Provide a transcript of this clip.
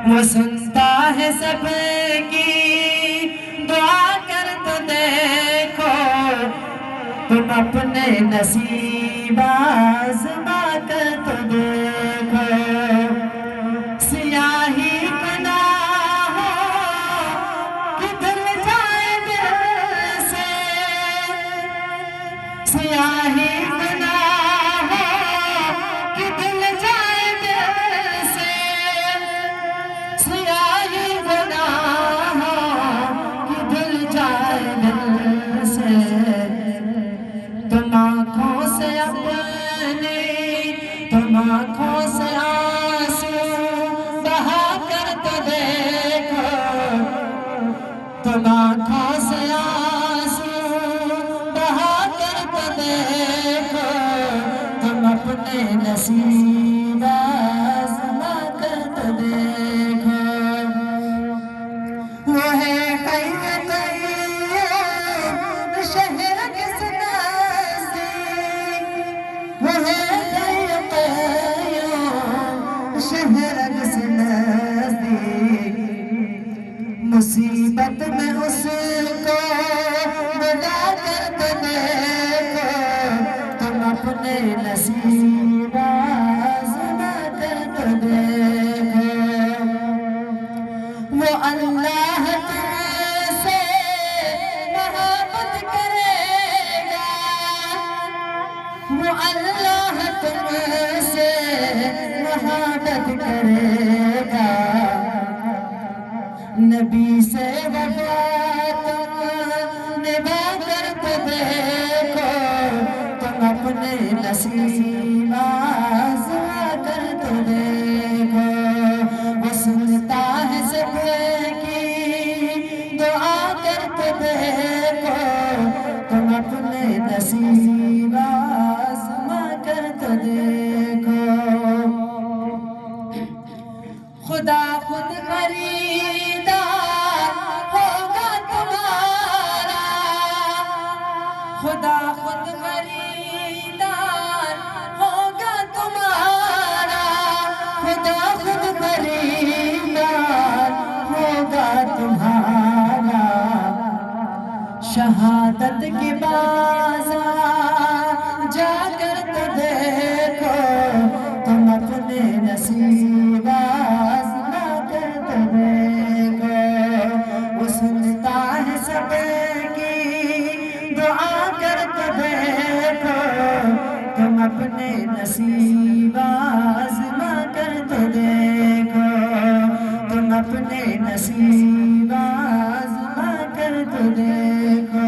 وہ سنتا ہے سب کی دعا کر تو دیکھو، تم اپنے نصیب آزما کر تو دیکھو۔ سیاہی گناہوں کی دھل جائے دل سے، سیاہی گناہوں کی دھل جائے دل سے، سیاہی گناہوں کی دھل جائے دل سے، تم آنکھوں سے اپنی، تم آنکھوں سے آنسو بہا کر تو دیکھو، تم آنکھوں سے آنسو بہا کر تو دیکھو، تم اپنے نصیب آزما کر تو دیکھو۔ وہ ہے حی قیوم شہر کس نزدیک، وہ ہے حی قیوم شہر کس نزدیک، مصیبت میں اس کو بلا کر تو دیکھو، تم اپنے نصیب آزما کر تو دیکھو۔ وہ اللہ تم سے محبت کرے گا، وہ اللہ تم سے محبت کرے گا، نبی سے وفا تم نبھا کر تو دیکھو، تم اپنے نصیب آزما کر تو دیکھو۔ وہ سنتا ہے سب کی دعا کر تو دیکھو، تم اپنے نصیب آزما کر تو دیکھو۔ خدا خود خریدار ہوگا تمہارا، خدا خود خریدار ہوگا تمہارا، خدا خود خریدار ہوگا تمہارا، شہادت کے بازار جا کر تو دیکھو، تم اپنے نصیب آزما کر تو دیکھو۔ وہ سنتا ہے سب کی دعا کر تو دیکھو، تم اپنے نصیب آزما کر تو دیکھو، تم اپنے نصیب آزما کر تو دیکھو۔